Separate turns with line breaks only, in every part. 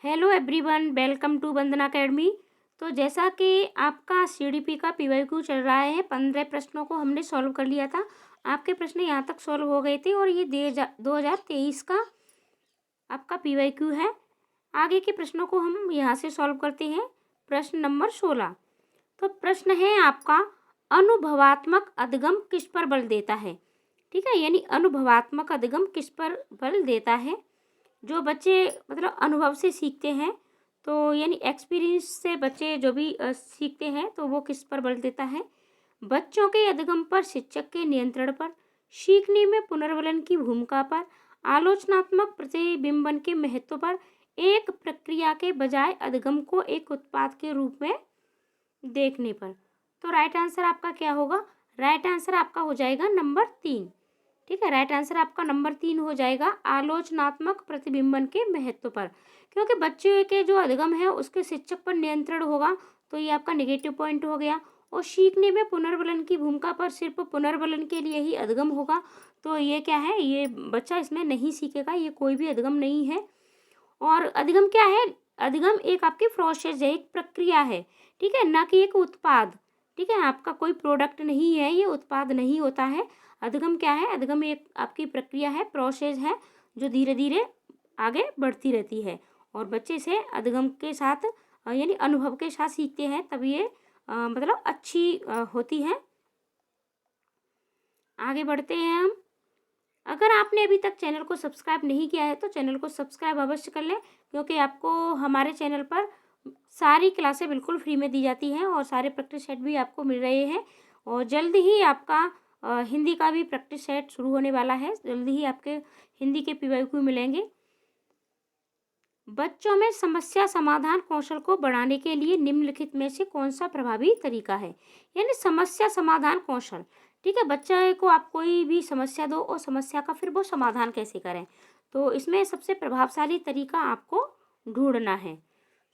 Hello everyone, welcome to Vandana academy. तो जैसा कि आपका सीडीपी का पीवाईक्यू चल रहा है, 15 प्रश्नों को हमने सॉल्व कर लिया था। आपके प्रश्न यहाँ तक सॉल्व हो गए थे और ये 2023 का आपका पीवाईक्यू है। आगे के प्रश्नों को हम यहाँ से सॉल्व करते हैं। प्रश्न नंबर 16। तो प्रश्न है आपका, अनुभवात्मक अधिगम किस पर बल देता है। ठीक है, यानी अनुभवात्मक अधिगम किस पर बल देता है। जो बच्चे मतलब अनुभव से सीखते हैं, तो यानी एक्सपीरियंस से बच्चे जो भी सीखते हैं, तो वो किस पर बल देता है। बच्चों के अधिगम पर, शिक्षक के नियंत्रण पर, सीखने में पुनर्वलन की भूमिका पर, आलोचनात्मक प्रतिबिंबन के महत्व पर, एक प्रक्रिया के बजाय अधिगम को एक उत्पाद के रूप में देखने पर। तो राइट आंसर आपका क्या होगा? राइट आंसर आपका हो जाएगा नंबर 3। ठीक है, राइट आंसर आपका नंबर 3 हो जाएगा, आलोचनात्मक प्रतिबिंबन के महत्व पर। क्योंकि बच्चे के जो अधिगम है उसके शिक्षक पर नियंत्रण होगा, तो ये आपका नेगेटिव पॉइंट हो गया। और सीखने में पुनर्वलन की भूमिका पर, सिर्फ पुनर्वलन के लिए ही अधिगम होगा, तो ये क्या है, ये बच्चा इसमें नहीं सीखेगा, ये कोई भी अधिगम नहीं है। और अधिगम क्या है? अधिगम एक आपकी प्रोसेस है, एक प्रक्रिया है। ठीक है, ना कि एक उत्पाद। ठीक है, आपका कोई प्रोडक्ट नहीं है, ये उत्पाद नहीं होता है। अधिगम क्या है? अधिगम एक आपकी प्रक्रिया है, प्रोसेस है, जो धीरे धीरे आगे बढ़ती रहती है। और बच्चे से अधिगम के साथ यानी अनुभव के साथ सीखते हैं, तब ये मतलब अच्छी होती है। आगे बढ़ते हैं हम। अगर आपने अभी तक चैनल को सब्सक्राइब नहीं किया है, तो चैनल को सब्सक्राइब अवश्य कर लें, क्योंकि आपको हमारे चैनल पर सारी क्लासें बिल्कुल फ्री में दी जाती हैं और सारे प्रैक्टिस सेट भी आपको मिल रहे हैं। और जल्द ही आपका हिंदी का भी प्रैक्टिस सेट शुरू होने वाला है। जल्द ही आपके हिंदी के पीवाईक्यू मिलेंगे। बच्चों में समस्या समाधान कौशल को बढ़ाने के लिए निम्नलिखित में से कौन सा प्रभावी तरीका है। यानी समस्या समाधान कौशल। ठीक है, बच्चे को आप कोई भी समस्या दो और समस्या का फिर वो समाधान कैसे करें, तो इसमें सबसे प्रभावशाली तरीका आपको ढूंढना है।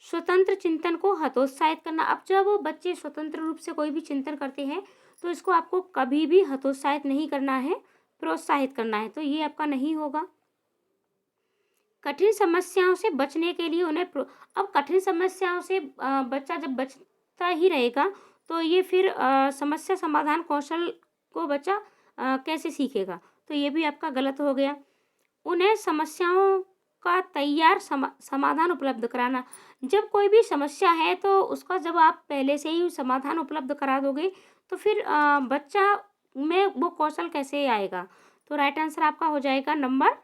स्वतंत्र चिंतन को हतोत्साहित करना। अब जब बच्चे स्वतंत्र रूप से कोई भी चिंतन करते हैं, तो इसको आपको कभी भी हतोत्साहित नहीं करना है, प्रोत्साहित करना है, तो ये आपका नहीं होगा। कठिन समस्याओं से बचने के लिए उन्हें अब कठिन समस्याओं से बच्चा जब बचता ही रहेगा, तो ये फिर समस्या समाधान कौशल को बच्चा कैसे सीखेगा, तो ये भी आपका गलत हो गया। उन्हें समस्याओं का तैयार समाधान उपलब्ध कराना। जब कोई भी समस्या है, तो उसका जब आप पहले से ही समाधान उपलब्ध करा दोगे, तो फिर बच्चा में वो कौशल कैसे आएगा। तो राइट आंसर आपका हो जाएगा नंबर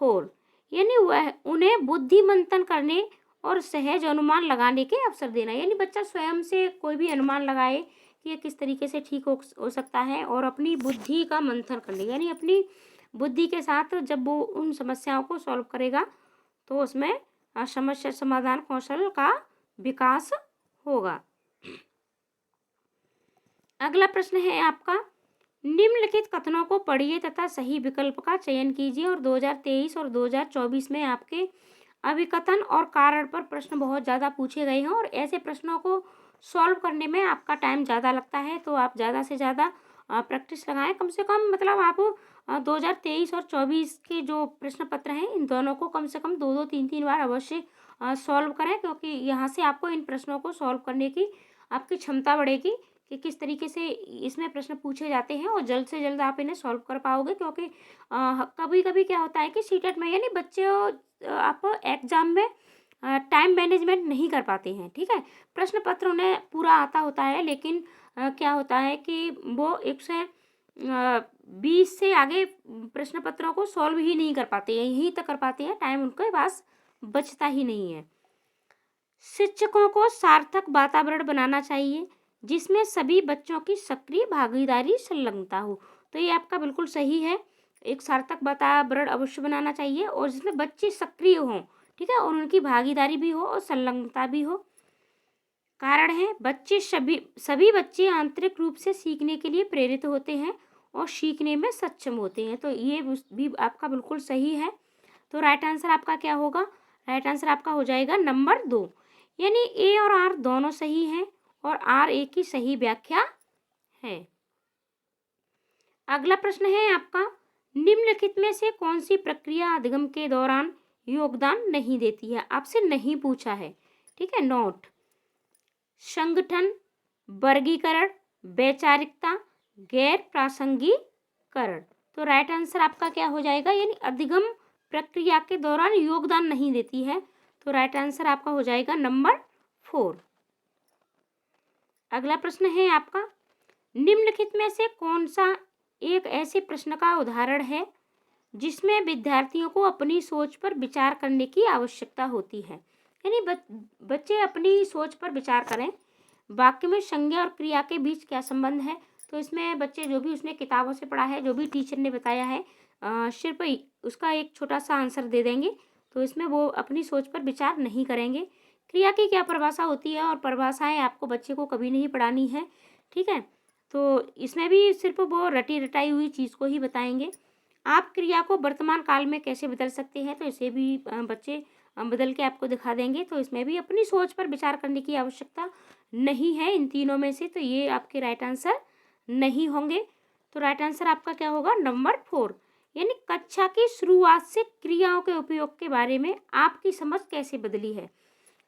4। यानी वह उन्हें बुद्धि मंथन करने और सहज अनुमान लगाने के अवसर देना। यानी बच्चा स्वयं से कोई भी अनुमान लगाए कि ये किस तरीके से ठीक हो सकता है, और अपनी बुद्धि का मंथन करने, यानी अपनी बुद्धि के साथ जब वो उन समस्याओं को सॉल्व करेगा, तो उसमें समस्या समाधान कौशल का विकास होगा। अगला प्रश्न है आपका, निम्नलिखित कथनों को पढ़िए तथा सही विकल्प का चयन कीजिए। और 2023 और 2024 में आपके अभिकथन और कारण पर प्रश्न बहुत ज़्यादा पूछे गए हैं, और ऐसे प्रश्नों को सॉल्व करने में आपका टाइम ज़्यादा लगता है, तो आप ज़्यादा से ज़्यादा प्रैक्टिस लगाएं। कम से कम मतलब आप 2023 और 24 के जो प्रश्न पत्र हैं, इन दोनों को कम से कम 2-2, 3-3 बार अवश्य सॉल्व करें, क्योंकि यहाँ से आपको इन प्रश्नों को सॉल्व करने की आपकी क्षमता बढ़ेगी कि किस तरीके से इसमें प्रश्न पूछे जाते हैं, और जल्द से जल्द आप इन्हें सॉल्व कर पाओगे। क्योंकि कभी कभी क्या होता है कि सीटेट में, यानी बच्चे आप एग्जाम में टाइम मैनेजमेंट नहीं कर पाते हैं। ठीक है, प्रश्न पत्र उन्हें पूरा आता होता है, लेकिन क्या होता है कि वो 120 से आगे प्रश्न पत्रों को सॉल्व ही नहीं कर पाते हैं, यहीं तक कर पाते हैं, टाइम उनके पास बचता ही नहीं है। शिक्षकों को सार्थक वातावरण बनाना चाहिए, जिसमें सभी बच्चों की सक्रिय भागीदारी संलग्नता हो। तो ये आपका बिल्कुल सही है, एक सार्थक वातावरण अवश्य बनाना चाहिए, और जिसमें बच्चे सक्रिय हों। ठीक है, और उनकी भागीदारी भी हो और संलग्नता भी हो। कारण है, बच्चे सभी बच्चे आंतरिक रूप से सीखने के लिए प्रेरित होते हैं और सीखने में सक्षम होते हैं, तो ये भी आपका बिल्कुल सही है। तो राइट आंसर आपका क्या होगा? राइट आंसर आपका हो जाएगा नंबर 2। यानी ए और आर दोनों सही हैं, और आर ए की सही व्याख्या है। अगला प्रश्न है आपका, निम्नलिखित में से कौन सी प्रक्रिया अधिगम के दौरान योगदान नहीं देती है। आपसे नहीं पूछा है, ठीक है। नोट: संगठन, वर्गीकरण, वैचारिकता, गैर प्रासंगिकरण। तो राइट आंसर आपका क्या हो जाएगा, यानी अधिगम प्रक्रिया के दौरान योगदान नहीं देती है। तो राइट आंसर आपका हो जाएगा नंबर 4। अगला प्रश्न है आपका, निम्नलिखित में से कौन सा एक ऐसे प्रश्न का उदाहरण है जिसमें विद्यार्थियों को अपनी सोच पर विचार करने की आवश्यकता होती है। यानी बच्चे अपनी सोच पर विचार करें। वाक्य में संज्ञा और क्रिया के बीच क्या संबंध है। तो इसमें बच्चे जो भी उसने किताबों से पढ़ा है, जो भी टीचर ने बताया है, सिर्फ उसका एक छोटा सा आंसर दे देंगे। तो इसमें वो अपनी सोच पर विचार नहीं करेंगे। क्रिया की क्या परिभाषा होती है और परिभाषाएं आपको बच्चे को कभी नहीं पढ़ानी है, ठीक है। तो इसमें भी सिर्फ वो रटी रटाई हुई चीज़ को ही बताएंगे। आप क्रिया को वर्तमान काल में कैसे बदल सकते हैं, तो इसे भी बच्चे बदल के आपको दिखा देंगे। तो इसमें भी अपनी सोच पर विचार करने की आवश्यकता नहीं है इन तीनों में से, तो ये आपके राइट आंसर नहीं होंगे। तो राइट आंसर आपका क्या होगा, नंबर 4। यानी कक्षा की शुरुआत से क्रियाओं के उपयोग के बारे में आपकी समझ कैसे बदली है।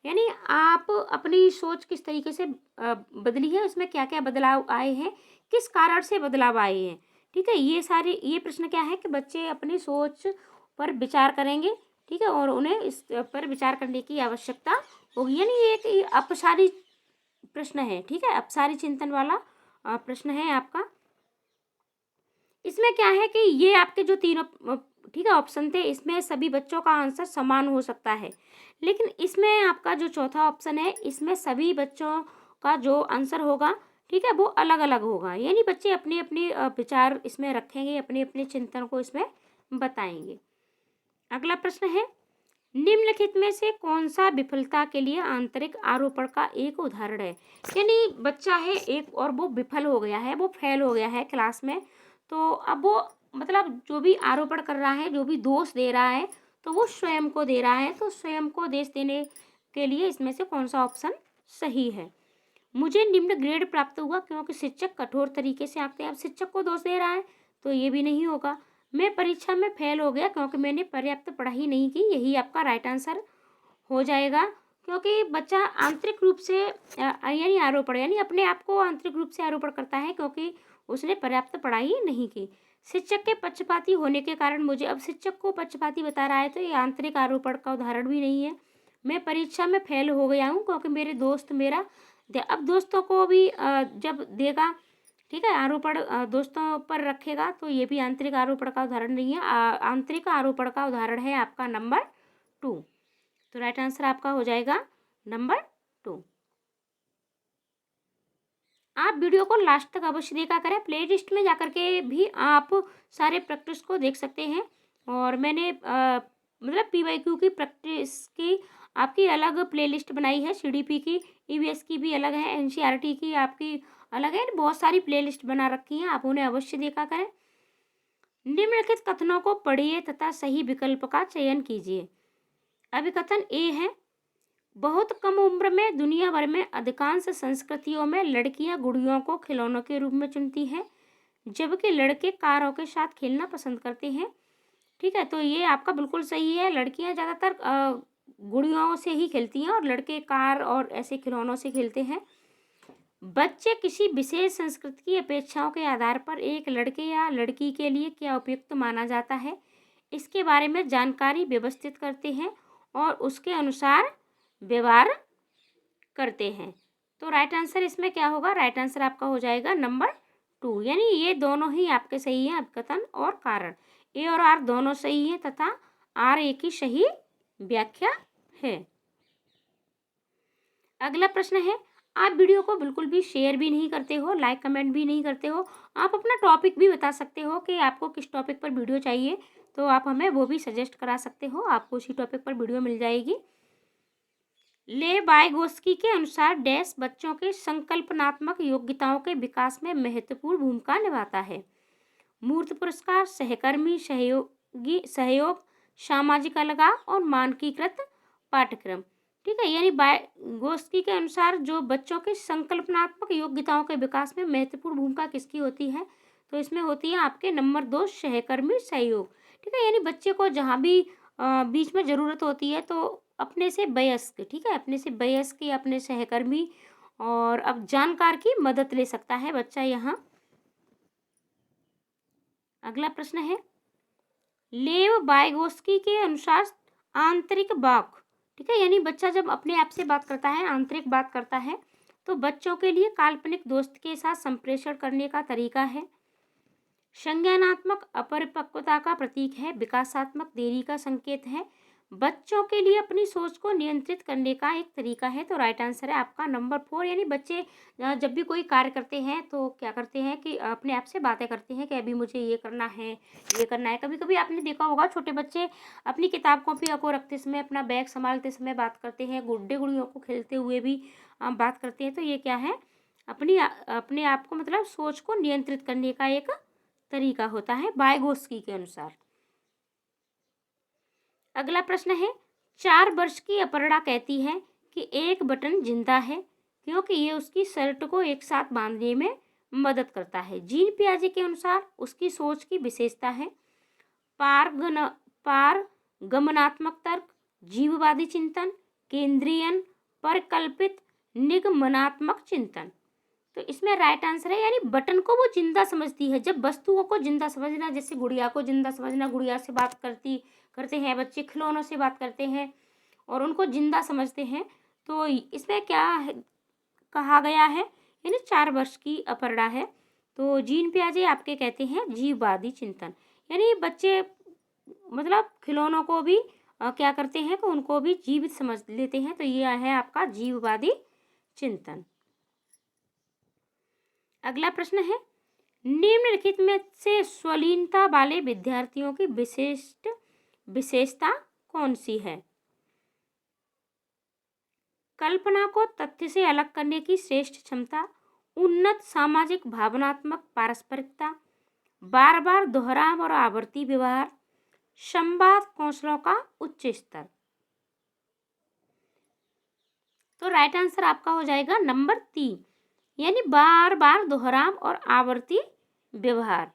यानी आप अपनी सोच किस तरीके से बदली है, उसमें क्या क्या बदलाव आए हैं, किस कारण से बदलाव आए हैं, ठीक है। ये प्रश्न क्या है कि बच्चे अपनी सोच पर विचार करेंगे, ठीक है, और उन्हें इस पर विचार करने की आवश्यकता होगी। यानी ये एक अपसारी प्रश्न है, ठीक है, अपसारी चिंतन वाला प्रश्न है आपका। इसमें क्या है कि ये आपके जो तीनों ठीक है ऑप्शन थे, इसमें सभी बच्चों का आंसर समान हो सकता है, लेकिन इसमें आपका जो चौथा ऑप्शन है, इसमें सभी बच्चों का जो आंसर होगा, ठीक है, वो अलग अलग होगा। यानी बच्चे अपने अपने विचार इसमें रखेंगे, अपने अपने चिंतन को इसमें बताएंगे। अगला प्रश्न है, निम्नलिखित में से कौन सा विफलता के लिए आंतरिक आरोपण का एक उदाहरण है। यानी बच्चा है एक और वो विफल हो गया है, वो फेल हो गया है क्लास में, तो अब वो मतलब जो भी आरोपण कर रहा है, जो भी दोष दे रहा है, तो वो स्वयं को दे रहा है। तो स्वयं को दोष देने के लिए इसमें से कौन सा ऑप्शन सही है। मुझे निम्न ग्रेड प्राप्त हुआ क्योंकि शिक्षक कठोर तरीके से आंकते हैं। अब शिक्षक को दोष दे रहा है, तो ये भी नहीं होगा। मैं परीक्षा में फेल हो गया क्योंकि मैंने पर्याप्त पढ़ाई नहीं की, यही आपका राइट आंसर हो जाएगा। क्योंकि बच्चा आंतरिक रूप से यानी आरोपण, यानी अपने आप को आंतरिक रूप से आरोपण करता है क्योंकि उसने पर्याप्त पढ़ाई नहीं की। शिक्षक के पक्षपाती होने के कारण मुझे, अब शिक्षक को पक्षपाती बता रहा है, तो ये आंतरिक आरोपण का उदाहरण भी नहीं है। मैं परीक्षा में फेल हो गया हूँ क्योंकि मेरे दोस्त मेरा अब दोस्तों को भी जब देगा, ठीक है, आरोपण दोस्तों पर रखेगा, तो ये भी आंतरिक आरोपण का उदाहरण नहीं है। आंतरिक आरोपण का उदाहरण है आपका नंबर 2। तो राइट आंसर आपका हो जाएगा नंबर 2। आप वीडियो को लास्ट तक अवश्य देखा करें। प्ले लिस्ट में जाकर के भी आप सारे प्रैक्टिस को देख सकते हैं, और मैंने मतलब पीवाईक्यू की प्रैक्टिस की आपकी अलग प्लेलिस्ट बनाई है। सीडीपी की, ईवीएस की भी अलग है, एनसीईआरटी की आपकी अलग है। बहुत सारी प्लेलिस्ट बना रखी हैं, आप उन्हें अवश्य देखा करें। निम्नलिखित कथनों को पढ़िए तथा सही विकल्प का चयन कीजिए। अभिकथन ए है, बहुत कम उम्र में दुनिया भर में अधिकांश संस्कृतियों में लड़कियां गुड़ियों को खिलौनों के रूप में चुनती हैं, जबकि लड़के कारों के साथ खेलना पसंद करते हैं, ठीक है। तो ये आपका बिल्कुल सही है। लड़कियां ज़्यादातर गुड़ियों से ही खेलती हैं और लड़के कार और ऐसे खिलौनों से खेलते हैं। बच्चे किसी विशेष संस्कृति की अपेक्षाओं के आधार पर एक लड़के या लड़की के लिए क्या उपयुक्त माना जाता है, इसके बारे में जानकारी व्यवस्थित करते हैं और उसके अनुसार व्यवहार करते हैं। तो राइट आंसर इसमें क्या होगा, राइट आंसर आपका हो जाएगा नंबर 2। यानी ये दोनों ही आपके सही हैं, अभिकथन और कारण। ए और आर दोनों सही हैं तथा आर ए की सही व्याख्या है। अगला प्रश्न है, आप वीडियो को बिल्कुल भी शेयर भी नहीं करते हो, लाइक कमेंट भी नहीं करते हो। आप अपना टॉपिक भी बता सकते हो कि आपको किस टॉपिक पर वीडियो चाहिए, तो आप हमें वो भी सजेस्ट करा सकते हो, आपको उसी टॉपिक पर वीडियो मिल जाएगी। ले वाइगोस्की के अनुसार डैश बच्चों के संकल्पनात्मक योग्यताओं के विकास में महत्वपूर्ण भूमिका निभाता है। मूर्त पुरस्कार, सहकर्मी सहयोग, सामाजिक अलगाव और मानकीकृत पाठ्यक्रम, ठीक है। यानी वाइगोस्की के अनुसार जो बच्चों के संकल्पनात्मक योग्यताओं के विकास में महत्वपूर्ण भूमिका किसकी होती है, तो इसमें होती है आपके नंबर 2 सहकर्मी सहयोग, ठीक है। यानी बच्चे को जहाँ भी बीच में ज़रूरत होती है, तो अपने से वयस्क, ठीक है, अपने से वयस्क या अपने सहकर्मी और अब जानकार की मदद ले सकता है बच्चा यहाँ। अगला प्रश्न है, लेव वाइगोस्की के अनुसार आंतरिक वाक, ठीक है, यानी बच्चा जब अपने आप से बात करता है, आंतरिक बात करता है, तो बच्चों के लिए काल्पनिक दोस्त के साथ संप्रेषण करने का तरीका है, संज्ञानात्मक अपरिपक्वता का प्रतीक है, विकासात्मक देरी का संकेत है, बच्चों के लिए अपनी सोच को नियंत्रित करने का एक तरीका है। तो राइट आंसर है आपका नंबर 4, यानी बच्चे जब भी कोई कार्य करते हैं तो क्या करते हैं कि अपने आप से बातें करते हैं कि अभी मुझे ये करना है, ये करना है। कभी कभी आपने देखा होगा छोटे बच्चे अपनी किताब कॉपियों को रखते समय, अपना बैग संभालते समय बात करते हैं, गुड्डे गुड़ियों को खेलते हुए भी बात करते हैं। तो ये क्या है, अपने आप को मतलब सोच को नियंत्रित करने का एक तरीका होता है वाइगोस्की के अनुसार। अगला प्रश्न है, 4 वर्ष की अपर्णा कहती है कि एक बटन जिंदा है क्योंकि ये उसकी शर्ट को एक साथ बांधने में मदद करता है। जीन पियाजे के अनुसार उसकी सोच की विशेषता है पारगमनात्मक तर्क, जीववादी चिंतन, केंद्रीयन, परिकल्पित, निगमनात्मक चिंतन। तो इसमें राइट आंसर है, यानी बटन को वो जिंदा समझती है। जब वस्तुओं को जिंदा समझना, जैसे गुड़िया को जिंदा समझना, गुड़िया से बात करते हैं बच्चे, खिलौनों से बात करते हैं और उनको जिंदा समझते हैं। तो इसमें क्या कहा गया है, यानी 4 वर्ष की अपर्णा है। तो जीन पियाजे आपके कहते हैं जीववादी चिंतन, यानी बच्चे मतलब खिलौनों को भी क्या करते हैं कि उनको भी जीवित समझ लेते हैं। तो ये है आपका जीववादी चिंतन। अगला प्रश्न है, निम्नलिखित में से स्वलीनता वाले विद्यार्थियों की विशेषता कौन सी है? कल्पना को तथ्य से अलग करने की श्रेष्ठ क्षमता, उन्नत सामाजिक भावनात्मक पारस्परिकता, बार बार दोहराव और आवर्ती व्यवहार, संवाद कौशलों का उच्च स्तर। तो राइट आंसर आपका हो जाएगा नंबर 3, यानी बार बार दोहराव और आवर्ती व्यवहार।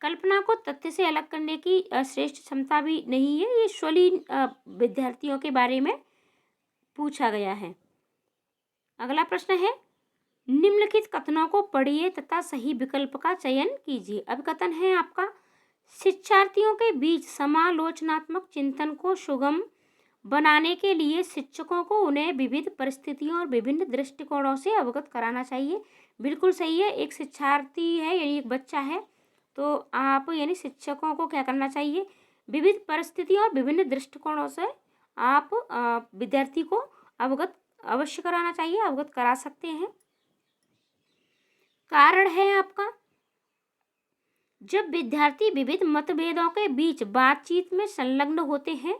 कल्पना को तथ्य से अलग करने की श्रेष्ठ क्षमता भी नहीं है, ये स्वलीन विद्यार्थियों के बारे में पूछा गया है। अगला प्रश्न है, निम्नलिखित कथनों को पढ़िए तथा सही विकल्प का चयन कीजिए। अब कथन है आपका, शिक्षार्थियों के बीच समालोचनात्मक चिंतन को सुगम बनाने के लिए शिक्षकों को उन्हें विविध परिस्थितियों और विभिन्न दृष्टिकोणों से अवगत कराना चाहिए। बिल्कुल सही है, एक शिक्षार्थी है यानी एक बच्चा है, तो आप यानी शिक्षकों को क्या करना चाहिए, विविध परिस्थितियों और विभिन्न दृष्टिकोणों से आप विद्यार्थी को अवगत अवश्य कराना चाहिए, अवगत करा सकते हैं। कारण है आपका, जब विद्यार्थी विविध मतभेदों के बीच बातचीत में संलग्न होते हैं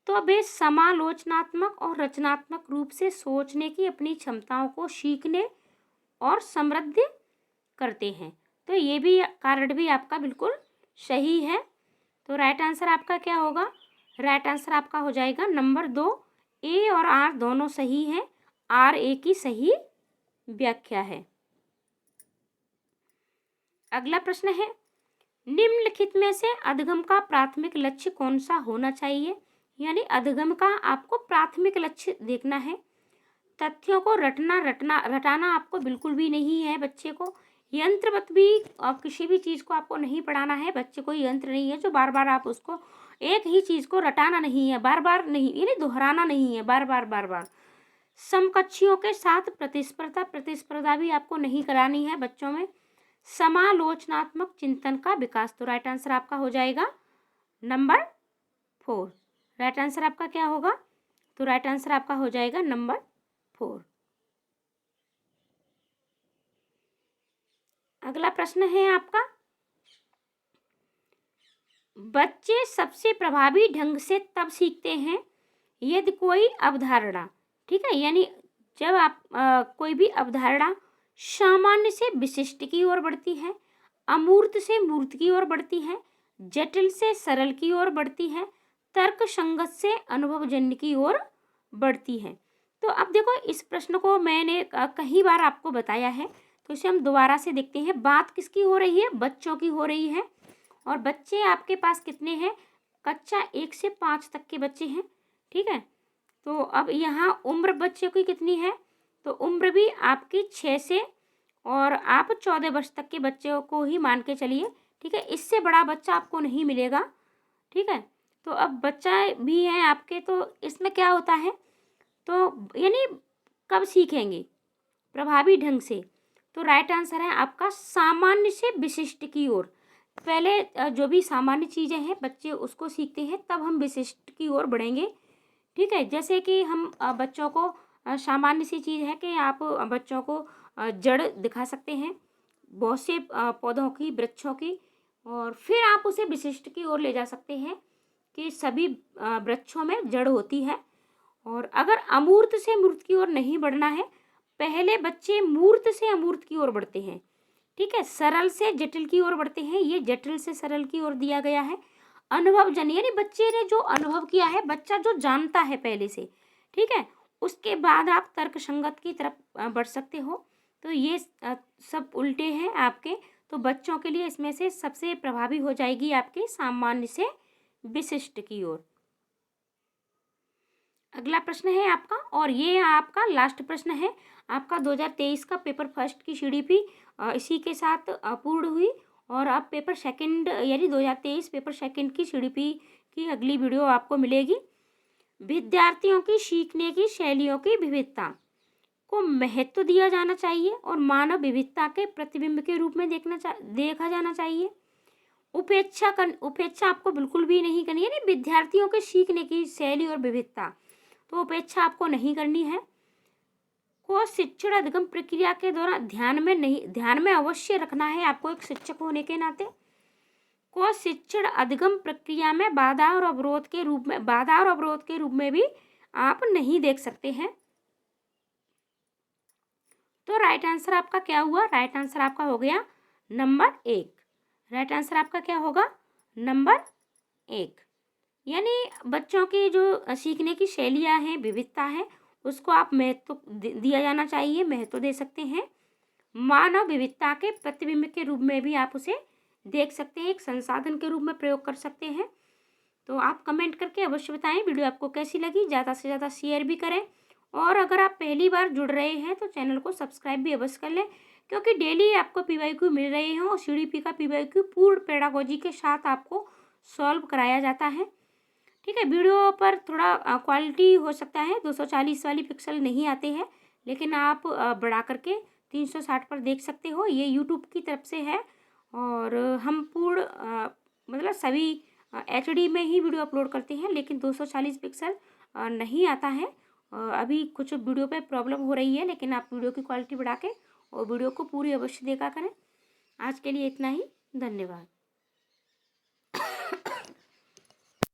तो वे समालोचनात्मक और रचनात्मक रूप से सोचने की अपनी क्षमताओं को सीखने और समृद्ध करते हैं। तो ये भी कारण भी आपका बिल्कुल सही है। तो राइट आंसर आपका क्या होगा, राइट आंसर आपका हो जाएगा नंबर 2, ए और आर दोनों सही हैं, आर ए की सही व्याख्या है। अगला प्रश्न है, निम्नलिखित में से अधिगम का प्राथमिक लक्ष्य कौन सा होना चाहिए, यानी अधिगम का आपको प्राथमिक लक्ष्य देखना है। तथ्यों को रटाना आपको बिल्कुल भी नहीं है बच्चे को, यंत्रवत भी किसी भी चीज़ को आपको नहीं पढ़ाना है। बच्चे कोई यंत्र नहीं है जो बार बार आप उसको एक ही चीज़ को रटाना नहीं है, बार बार नहीं, यानी दोहराना नहीं है बार बार। समकक्षियों के साथ प्रतिस्पर्धा भी आपको नहीं करानी है बच्चों में। समालोचनात्मक चिंतन का विकास, तो राइट आंसर आपका हो जाएगा नंबर 4। राइट आंसर आपका क्या होगा, तो राइट आंसर आपका हो जाएगा नंबर 4। अगला प्रश्न है आपका, बच्चे सबसे प्रभावी ढंग से तब सीखते हैं यदि कोई अवधारणा, ठीक है, यानी जब आप कोई भी अवधारणा सामान्य से विशिष्ट की ओर बढ़ती है, अमूर्त से मूर्त की ओर बढ़ती है, जटिल से सरल की ओर बढ़ती है, तर्क संगत से अनुभवजन्य की ओर बढ़ती है। तो अब देखो, इस प्रश्न को मैंने कई बार आपको बताया है, तो इसे हम दोबारा से देखते हैं। बात किसकी हो रही है, बच्चों की हो रही है। और बच्चे आपके पास कितने हैं, कक्षा 1 से 5 तक के बच्चे हैं, ठीक है। तो अब यहाँ उम्र बच्चे की कितनी है, तो उम्र भी आपकी 6 से और आप 14 वर्ष तक के बच्चों को ही मान के चलिए, ठीक है। इससे बड़ा बच्चा आपको नहीं मिलेगा, ठीक है। तो अब बच्चा भी है आपके, तो इसमें क्या होता है, तो यानी कब सीखेंगे प्रभावी ढंग से, तो राइट आंसर है आपका सामान्य से विशिष्ट की ओर। पहले जो भी सामान्य चीज़ें हैं बच्चे उसको सीखते हैं, तब हम विशिष्ट की ओर बढ़ेंगे, ठीक है। जैसे कि हम बच्चों को सामान्य सी चीज़ है कि आप बच्चों को जड़ दिखा सकते हैं बहुत से पौधों की, वृक्षों की, और फिर आप उसे विशिष्ट की ओर ले जा सकते हैं कि सभी वृक्षों में जड़ होती है। और अगर अमूर्त से मूर्त की ओर नहीं बढ़ना है, पहले बच्चे मूर्त से अमूर्त की ओर बढ़ते हैं, ठीक है। सरल से जटिल की ओर बढ़ते हैं, ये जटिल से सरल की ओर दिया गया है। अनुभवजन्य यानी बच्चे ने जो अनुभव किया है, बच्चा जो जानता है पहले से, ठीक है, उसके बाद आप तर्क संगत की तरफ बढ़ सकते हो। तो ये सब उल्टे हैं आपके, तो बच्चों के लिए इसमें से सबसे प्रभावी हो जाएगी आपके सामान्य से विशिष्ट की ओर। अगला प्रश्न है आपका, और ये आपका लास्ट प्रश्न है आपका 2023 का पेपर फर्स्ट की CDP इसी के साथ पूर्ण हुई। और अब पेपर सेकंड यानी 2023 पेपर सेकंड की CDP की अगली वीडियो आपको मिलेगी। विद्यार्थियों की सीखने की शैलियों की विविधता को महत्व दिया जाना चाहिए और मानव विविधता के प्रतिबिंब के रूप में देखा जाना चाहिए। उपेक्षा आपको बिल्कुल भी नहीं करनी है, यानी विद्यार्थियों के सीखने की शैली और विविधता, तो उपेक्षा आपको नहीं करनी है। को शिक्षण अधिगम प्रक्रिया के दौरान ध्यान में अवश्य रखना है आपको एक शिक्षक होने के नाते। को शिक्षण अधिगम प्रक्रिया में बाधा और अवरोध के रूप में भी आप नहीं देख सकते हैं। तो राइट आंसर आपका क्या हुआ, राइट आंसर आपका हो गया नंबर 1। राइट आंसर आपका क्या होगा, नंबर 1। यानी बच्चों की जो सीखने की शैलियाँ हैं, विविधता है, उसको आप महत्व दिया जाना चाहिए, महत्व दे सकते हैं। मानव विविधता के प्रतिबिंब के रूप में भी आप उसे देख सकते हैं, एक संसाधन के रूप में प्रयोग कर सकते हैं। तो आप कमेंट करके अवश्य बताएं वीडियो आपको कैसी लगी, ज़्यादा से ज़्यादा शेयर भी करें। और अगर आप पहली बार जुड़ रहे हैं तो चैनल को सब्सक्राइब भी अवश्य कर लें, क्योंकि डेली आपको PYQ मिल रहे हैं और CDP का PYQ पूर्ण पेडागोजी के साथ आपको सॉल्व कराया जाता है, ठीक है। वीडियो पर थोड़ा क्वालिटी हो सकता है, 240 वाली पिक्सल नहीं आते हैं, लेकिन आप बढ़ा करके 360 पर देख सकते हो। ये यूट्यूब की तरफ से है और हम पूर्ण मतलब सभी HD में ही वीडियो अपलोड करते हैं, लेकिन 240 पिक्सल नहीं आता है। अभी कुछ वीडियो पे प्रॉब्लम हो रही है, लेकिन आप वीडियो की क्वालिटी बढ़ा के और वीडियो को पूरी अवश्य देखा करें। आज के लिए इतना ही, धन्यवाद।